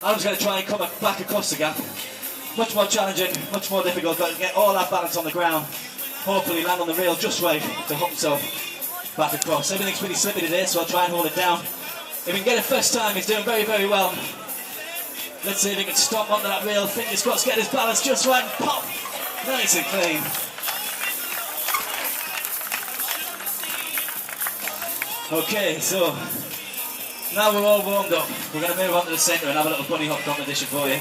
Adam's going to try and come back across the gap. Much more challenging, much more difficult. Got to get all that balance on the ground. Hopefully land on the rail just right to hook himself back across. Everything's pretty slippy today, so I'll try and hold it down. If he can get it first time, he's doing very, very well. Let's see if he can stomp onto that rail. Fingers crossed, get his balance just right and pop. Nice and clean. Okay, so now we're all warmed up. We're going to move on to the centre and have a little bunny hop competition for you.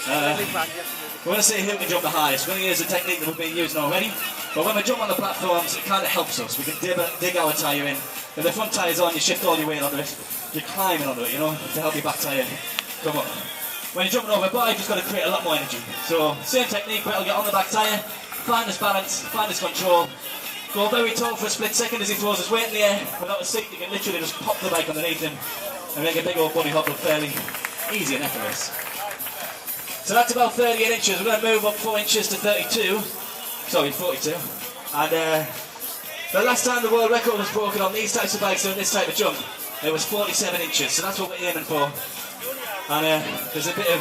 We're going to see who can jump the highest. We're going to use a technique that we've been using already. But when we jump on the platforms, it kind of helps us. We can dig our tyre in. If the front tyre's on, you shift all your weight onto it. You're climbing onto it, you know, to help your back tyre come up. When you're jumping over a bar, you've just got to create a lot more energy. So, same technique, but it'll get on the back tyre, find his balance, find his control, go very tall for a split second as he throws his weight in the air. Without a seat, you can literally just pop the bike underneath him and make a big old bunny hop look fairly easy and effortless. So that's about 38 inches. We're going to move up 4 inches to 32. Sorry, 42. And the last time the world record was broken on these types of bikes doing this type of jump, it was 47 inches. So that's what we're aiming for. And there's a bit of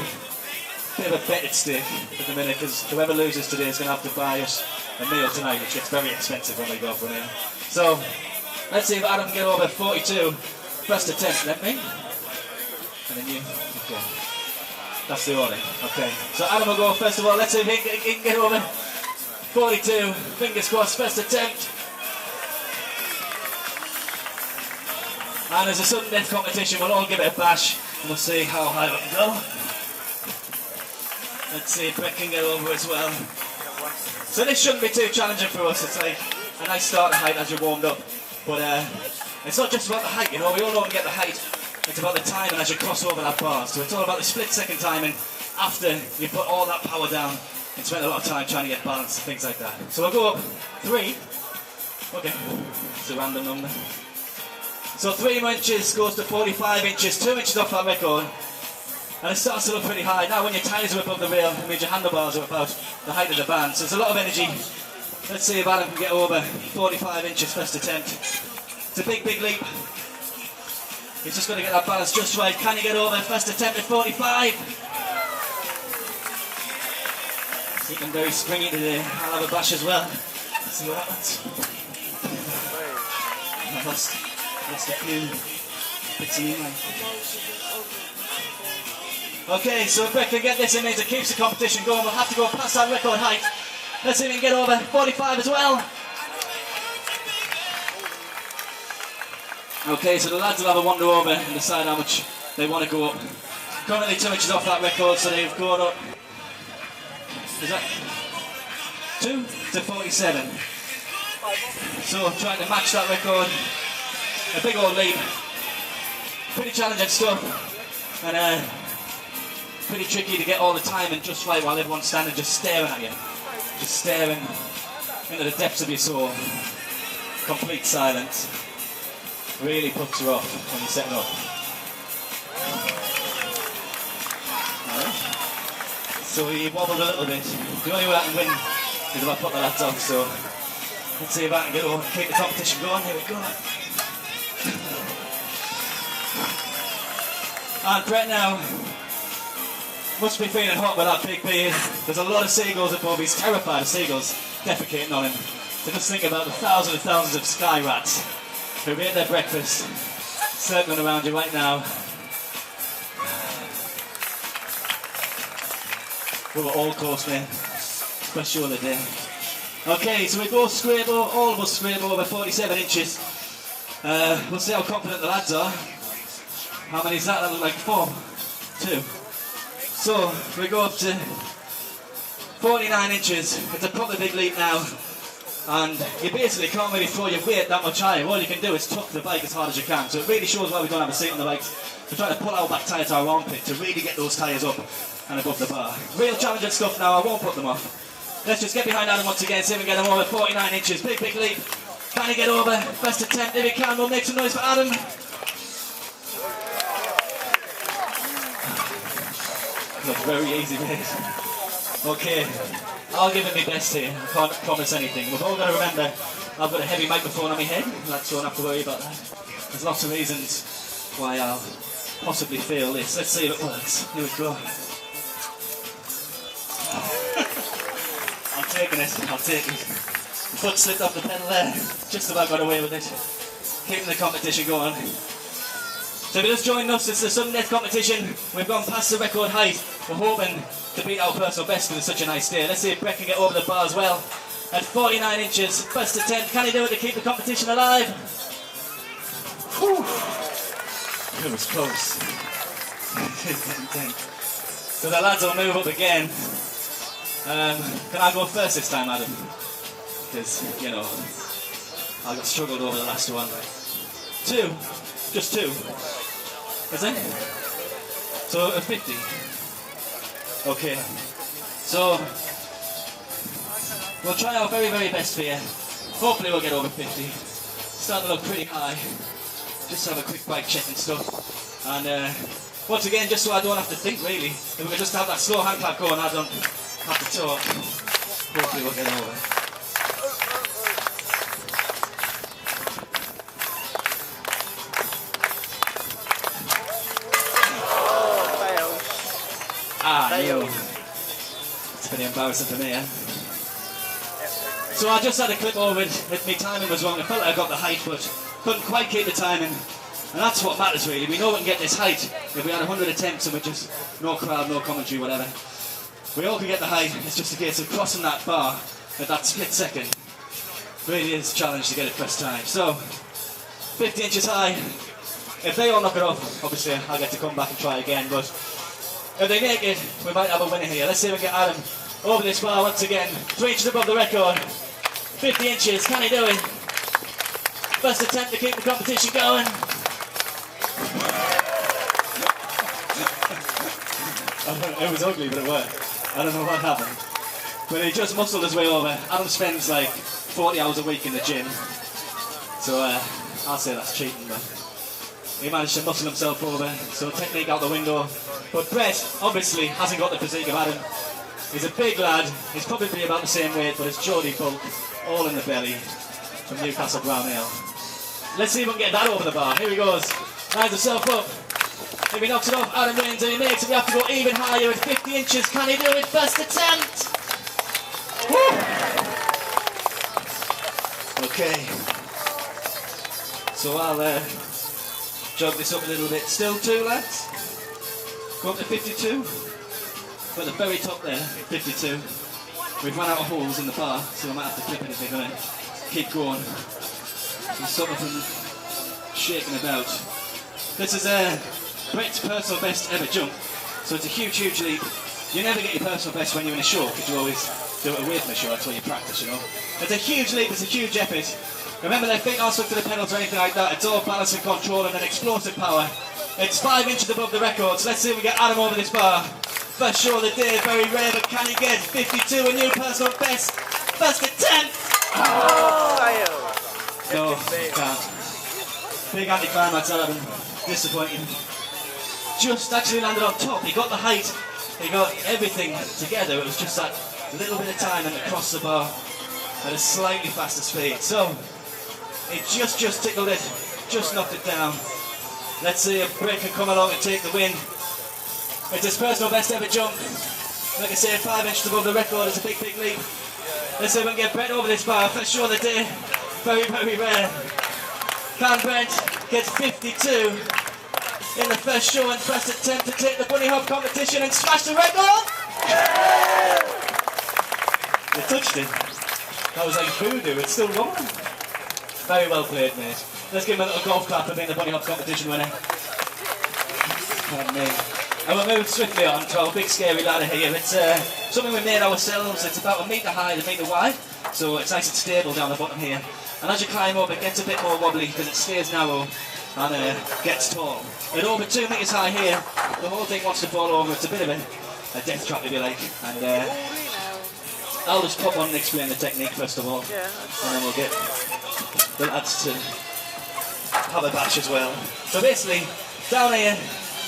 a bet at stake at the minute, because whoever loses today is going to have to buy us a meal tonight, which gets very expensive when we go from here. So let's see if Adam can get over 42. First attempt, let me. And then you. Okay. That's the order. Okay. So Adam will go first of all. Let's see if he can get over 42. Fingers crossed, first attempt. And as a sudden death competition, we'll all give it a bash. And we'll see how high we can go. Let's see if Brett can get over as well. So this shouldn't be too challenging for us. It's like a nice starting height as you're warmed up. But it's not just about the height, you know. We all know we get the height. It's about the timing as you cross over that bar. So it's all about the split second timing after you put all that power down and spend a lot of time trying to get balance and things like that. So we'll go up 3. Okay, it's a random number. So 3 more inches goes to 45 inches, 2 inches off that record. And it starts to look pretty high. Now when your tyres are above the rail, it means your handlebars are about the height of the band. So there's a lot of energy. Let's see if Adam can get over 45 inches first attempt. It's a big, big leap. He's just got to get that balance just right. Can he get over first attempt at 45? He's looking very springy today. I'll have a bash as well. Let's see what happens. I lost a few bits of email. Okay, so if Brett can get this, it means it keeps the competition going. We'll have to go past that record height. Let's see if we can get over 45 as well. Okay, so the lads will have a wander over and decide how much they want to go up. Currently 2 inches off that record, so they've gone up. Is that 2 to 47? So trying to match that record. A big old leap. Pretty challenging stuff. And pretty tricky to get all the timing just right while everyone's standing just staring at you. Just staring into the depths of your soul. Complete silence. Really puts you off when you're setting up. Right. So he wobbled a little bit. The only way I can win is if I put the lads off, so let's see if I can get over and keep the competition going. Here we go. And Brett now must be feeling hot with that big beard. There's a lot of seagulls above. He's terrified of seagulls defecating on him. So just think about the thousands and thousands of sky rats who ate their breakfast circling around you right now. We were all course men. Special of the day. Okay, so we both scrape over, all of us scrape over 47 inches. We'll see how confident the lads are. How many is that? That look like 4. 2. So we go up to 49 inches. It's a proper big leap now. And you basically can't really throw your weight that much higher. All you can do is tuck the bike as hard as you can. So it really shows why we don't have a seat on the bikes. We're trying to pull our back tyre to our armpit to really get those tyres up and above the bar. Real challenging stuff now, I won't put them off. Let's just get behind Adam once again, see if we can get him over 49 inches. Big, big leap. Can he get over? First attempt, if he can, we'll make some noise for Adam. Looks very easy, mate. Okay, I'll give it my best here. I can't promise anything. We've all got to remember, I've got a heavy microphone on my head. Lads don't have to worry about that. There's lots of reasons why I'll possibly fail this. Let's see if it works. Here we go. I'm taking it, I'll take it. Foot slipped off the pedal there, just about got away with it. Keeping the competition going. So if you're just joining us, it's the sudden death competition. We've gone past the record height. We're hoping to beat our personal best because it's such a nice day. Let's see if Brett can get over the bar as well. At 49 inches, first attempt. Can he do it to keep the competition alive? Whew. It was close. So the lads will move up again. Can I go first this time, Adam? Because, you know, I got struggled over the last one. 2. Just 2. Is it? So a 50. Okay. So we'll try our very, very best for you. Hopefully we'll get over 50. Starting to look pretty high. Just have a quick bike check and stuff. And once again, just so I don't have to think really, if we could just have that slow hand clap going, I don't have to talk. Hopefully we'll get over. No. It's pretty embarrassing for me, eh? So I just had a clip over it. My timing was wrong. I felt like I got the height, but couldn't quite keep the timing. And that's what matters really. We know we can get this height. If we had 100 attempts and we just no crowd, no commentary, whatever, we all can get the height. It's just a case of crossing that bar at that split second. Really is a challenge to get it first time. So 50 inches high. If they all knock it off, obviously I'll get to come back and try again. But if they make it, we might have a winner here. Let's see if we can get Adam over this bar once again. 3 inches above the record. 50 inches, can he do it? First attempt to keep the competition going. It was ugly, but it worked. I don't know what happened. But he just muscled his way over. Adam spends like 40 hours a week in the gym. So I'll say that's cheating, but he managed to muscle himself over, so technique out the window. But Brett obviously hasn't got the physique of Adam. He's a big lad, he's probably about the same weight, but it's Geordie bulk, all in the belly, from Newcastle Brown Ale. Let's see if we can get that over the bar. Here he goes, lines himself up. If he knocks it off, Adam wins, and he makes it. We have to go even higher at 50 inches. Can he do it? First attempt! Woo! Okay. So I'll jog this up a little bit. Still 2 lads. Go up to 52. We're at the very top there, 52. We've run out of holes in the bar, so we might have to clip it if we're going to keep going. We're sort of shaking about. This is Brett's personal best ever jump, so it's a huge, huge leap. You never get your personal best when you're in a show, because you always do it away from the show. That's where you practice, you know. It's a huge leap, it's a huge effort. Remember, their feet aren't stuck to the pedals or anything like that. It's all balance and control and an explosive power. It's 5 inches above the record, so let's see if we get Adam over this bar. First show of the day, very rare, but can he get 52, a new personal best? First attempt! No, can't. Big anticlimax, Adam. Disappointing. Just actually landed on top. He got the height, he got everything together. It was just that little bit of time and across the bar at a slightly faster speed. So it just tickled it, just knocked it down. Let's see if Brett can come along and take the win. It's his personal best ever jump. Like I say, 5 inches above the record is a big, big leap. Let's see if we can get Brett over this bar. First show of the day. Very, very rare. Can Brett get 52 in the first show and first attempt to take the bunny hop competition and smash the record? They touched it. That was like voodoo, it's still rolling. Very well played, mate. Let's give him a little golf clap for being the bunny hop competition winner. And we'll move swiftly on to our big scary ladder here. It's something we made ourselves. It's about 1 metre high and 1 metre wide, so it's nice and stable down the bottom here. And as you climb up, it gets a bit more wobbly because it stays narrow and gets tall. At over 2 metres high here, the whole thing wants to fall over. It's a bit of a death trap, if you like. And I'll just pop on and explain the technique first of all, and then we'll get the lads to have a bash as well. So basically, down here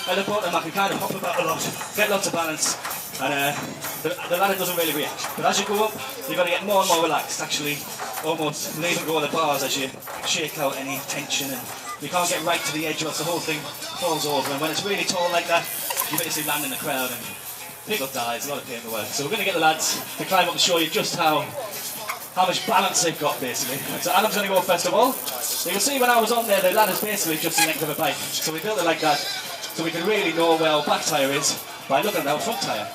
at the bottom, I can kind of hop about a lot, get lots of balance, and the ladder doesn't really react. But as you go up, you've got to get more and more relaxed, actually almost leaving go of the bars as you shake out any tension and You can't get right to the edge or else the whole thing falls over. And when it's really tall like that, you basically land in the crowd and people die. It's a lot of paperwork. So we're going to get the lads to climb up and show you just how much balance they've got, basically. So Adam's going to go first of all. You can see when I was on there, the ladder's basically just the length of a bike. So we built it like that, so we can really know where our back tyre is by looking at our front tyre.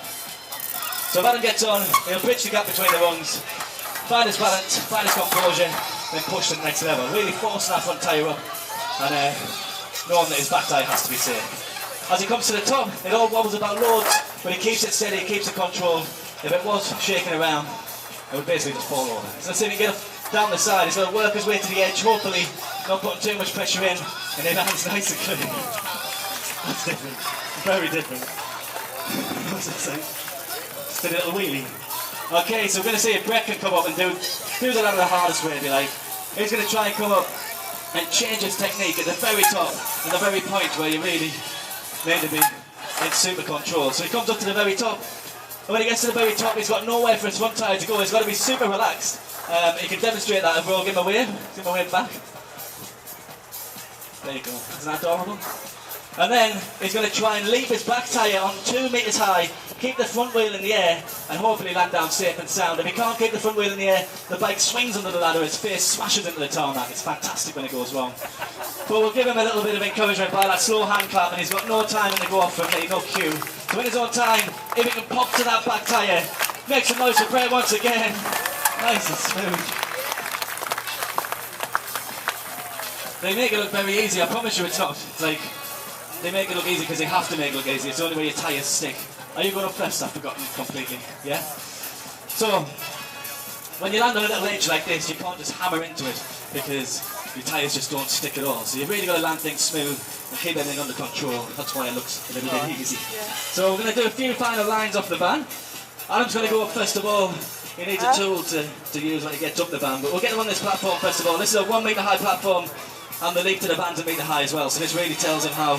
So if Adam gets on, he'll bridge the gap between the rungs, find his balance, find his composure, then push to the next level. Really forcing that front tyre up and knowing that his back tyre has to be safe. As he comes to the top, it all wobbles about loads, but he keeps it steady, he keeps it controlled. If it was shaking around, it would basically just fall over. So let's see if he can get down the side. He's going to work his way to the edge, hopefully not putting too much pressure in, and then lands nice and clean. That's different, very different. What's it say? Just a little wheelie. Okay, so we're going to see if Brett can come up and do the ladder the hardest way, if you like. He's going to try and come up and change his technique at the very top, at the very point where you really need to be in super control. So he comes up to the very top, and when he gets to the very top, he's got nowhere for his front tyre to go. He's got to be super relaxed. He can demonstrate that if we'll give him a wave. Give him a wave back. There you go. Isn't that adorable? And then he's going to try and leap his back tyre on 2 metres high, keep the front wheel in the air, and hopefully land down safe and sound. If he can't keep the front wheel in the air, the bike swings under the ladder, his face smashes into the tarmac. It's fantastic when it goes wrong. But we'll give him a little bit of encouragement by that slow hand clap, and he's got no time in the go off from me, no cue. So in his own time, if he can pop to that back tyre, make some noise for Brett once again. Nice and smooth. They make it look very easy, I promise you it's not. It's like, they make it look easy because they have to make it look easy. It's the only way your tyres stick. Are you going up first? I've forgotten completely. Yeah? So, when you land on a little edge like this, you can't just hammer into it because your tyres just don't stick at all. So you've really got to land things smooth and keep everything under control. That's why it looks a little bit easy. So we're going to do a few final lines off the van. Adam's going to go up first of all. He needs a tool to use when he gets up the van. But we'll get him on this platform first of all. This is a 1 metre high platform. And the leap to the van's a metre high as well, so this really tells him how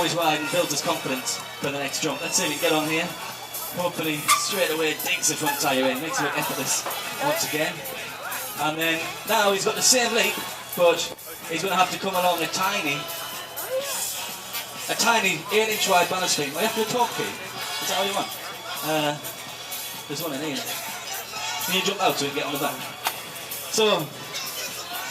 he's riding and builds his confidence for the next jump. Let's see if he can get on here. Hopefully straight away digs the front tyre in, makes it look effortless once again. And then now he's got the same leap, but he's going to have to come along a tiny 8-inch wide balance beam. Well, you have to do a torque key. Is that all you want? There's one in here. Can you jump out so you can get on the back? So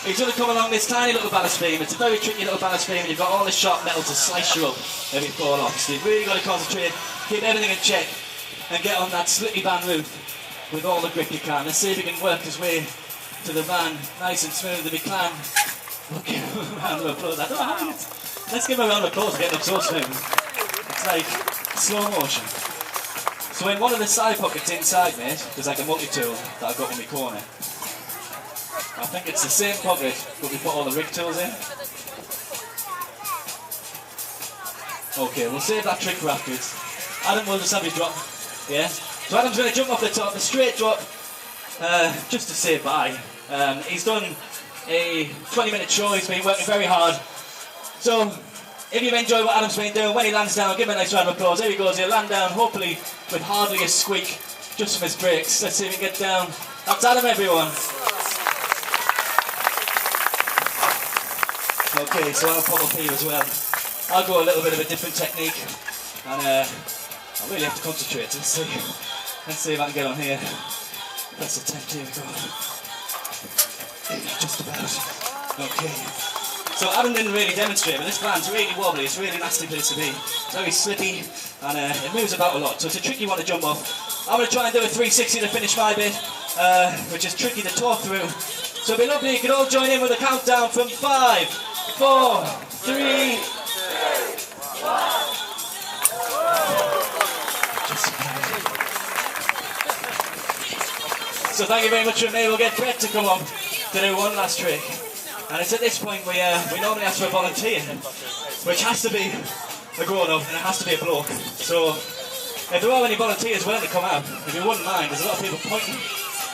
he's going to come along this tiny little ballast beam. It's a very tricky little ballast beam, and you've got all this sharp metal to slice you up if you fall off. So you've really got to concentrate, keep everything in check, and get on that slitty van roof with all the grip you can. Let's see if he can work his way to the van nice and smooth if he can. We'll give him a round of applause. I don't know how he gets. Let's give him a round of applause for getting up so smooth. It's like slow motion. So in one of the side pockets inside, mate, there's like a multi-tool that I've got in my corner. I think it's the same pocket, but we put all the rig tools in. Okay, we'll save that trick for afterwards. Adam will just have his drop, yeah? So Adam's going to jump off the top, a straight drop, just to say bye. He's done a 20-minute show, he's been working very hard. So, if you've enjoyed what Adam's been doing, when he lands down, give him a nice round of applause. Here he goes, he'll land down, hopefully with hardly a squeak, just from his brakes. Let's see if he can get down. That's Adam, everyone. Okay, so I'll pop up here as well. I'll go a little bit of a different technique, and I really have to concentrate. Let's see if I can get on here. That's the attempt, here we go. Just about. Okay. So Adam didn't really demonstrate, but this van's really wobbly, it's a really nasty place to be. It's very slippy, and it moves about a lot, so it's a tricky one to jump off. I'm going to try and do a 360 to finish my bit, which is tricky to talk through. So it'd be lovely if you could all join in with a countdown from 5, 4, 3, 2, 1. So thank you very much from me. We'll get Brett to come up to do one last trick. And it's at this point we normally ask for a volunteer, which has to be a grown-up and it has to be a bloke. So if there are any volunteers willing to come out, if you wouldn't mind, there's a lot of people pointing.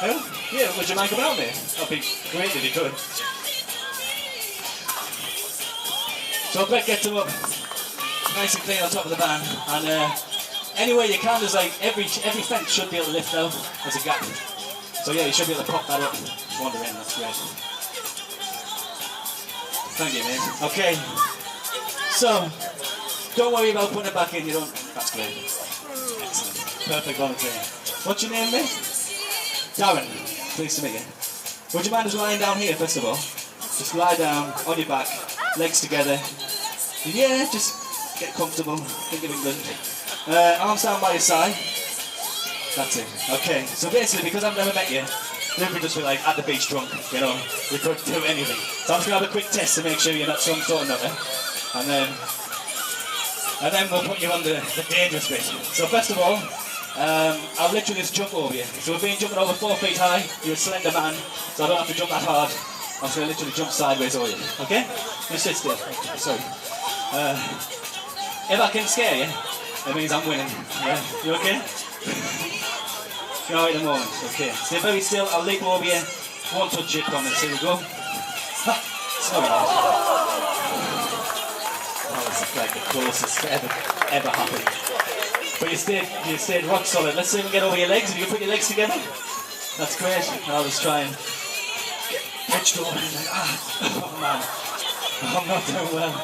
Oh, yeah, would you mind coming out there? That'd be great if you could. So Brett gets him up nice and clean on top of the van, and any way you can, there's like every fence should be able to lift out. There's a gap. So yeah, you should be able to pop that up. Wander in, that's great. Thank you, mate. Okay. So, don't worry about putting it back in. You don't. That's great. Excellent. Perfect volunteer. What's your name, mate? Darren. Pleased to meet you. Would you mind just lying down here, first of all? Just lie down, on your back, legs together. Yeah, just get comfortable. Think of England. Arms down by your side. That's it. Okay, so basically, because I've never met you, we could just be like at the beach drunk, you know. We could do anything. So I'm just going to have a quick test to make sure you're not some sort of nutter. And then we'll put you on the dangerous bit. So first of all, I'll literally just jump over you. So we've been jumping over 4 feet high. You're a slender man, so I don't have to jump that hard. I'm just going to literally jump sideways over you. Okay? Just sit still. Sorry. If I can scare you, it means I'm winning. Yeah? You okay? No, at the moment. Okay. Stay very still. I'll leap over you. Won't touch your promise. Here we go. Sorry. That was like the closest ever happened. But you stayed rock solid. Let's see if we can get over your legs. If you can put your legs together. That's great. I'll just try and get pitched over. Like, oh man. I'm not doing well.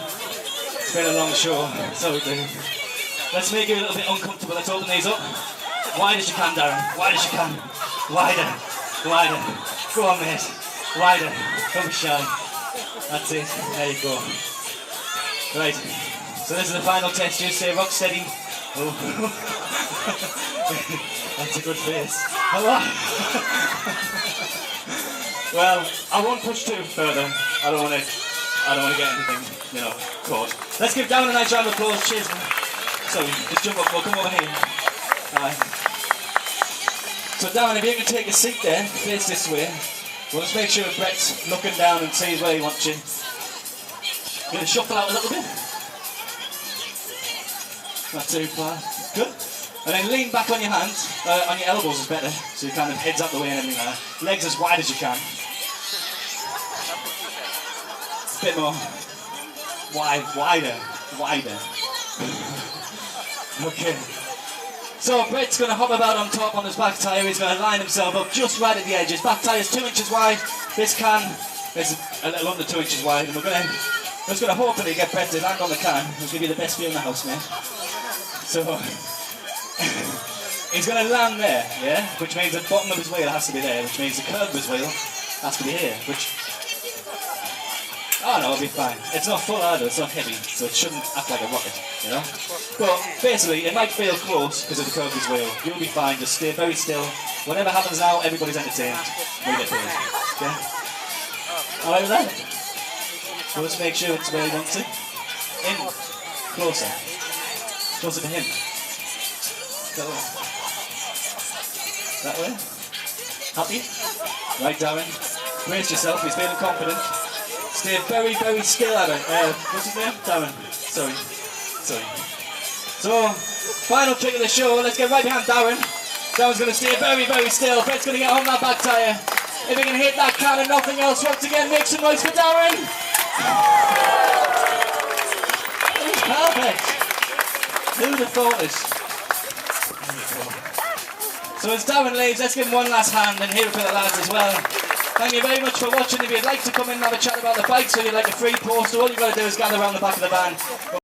It's been a long show. Sorry, dude. Let's make it a little bit uncomfortable. Let's open these up. Wide as you can, Darren. Wide as you can. Wider. Wider. Go on, mate. Wider. Don't be shy. That's it. There you go. Right. So this is the final test. You stay rock steady. Oh. That's a good face. Hello. Well, I won't push too further. I don't want to get anything, you know, caught. Let's give Darren a nice round of applause. Cheers, man. Sorry, just jump up. We'll come over here. So Darren, if you can take a seat there, face this way. We'll just make sure Brett's looking down and sees where he wants you. Going to shuffle out a little bit. Not too far. Good. And then lean back on your hands. On your elbows is better. So you kind of heads up the way and everything like that. Legs as wide as you can. A bit more. Wider. Okay. So Brett's going to hop about on top on his back tyre. He's going to line himself up just right at the edges. Back tyre's 2 inches wide. This can is a little under 2 inches wide. And we're just going to hopefully get Brett to land on the can. It'll give you the best view in the house, mate. So he's going to land there, yeah? Which means the bottom of his wheel has to be there. Which means the curve of his wheel has to be here. Which, oh no, it'll be fine. It's not full either, it's not heavy, so it shouldn't act like a rocket, you know? But basically, it might feel close because of the curve of his wheel. You'll be fine, just stay very still. Whatever happens now, everybody's entertained. We get paid. Okay? Alright with that? So let's make sure it's where he wants it. In. Closer. Closer to him. That way. Happy? Right, Darren. Brace yourself, he's feeling confident. Stay very, very still at it. What's his name? Darren. Sorry. So, final trick of the show. Let's get right behind Darren. Darren's going to stay very, very still. Brett's going to get on that back tyre. If he can hit that can and nothing else, once again, make some noise for Darren. Perfect. Who'd have thought this? So as Darren leaves, let's give him one last hand and here for the lads as well. Thank you very much for watching. If you'd like to come in and have a chat about the bikes or you'd like a free poster, all you've got to do is gather around the back of the van.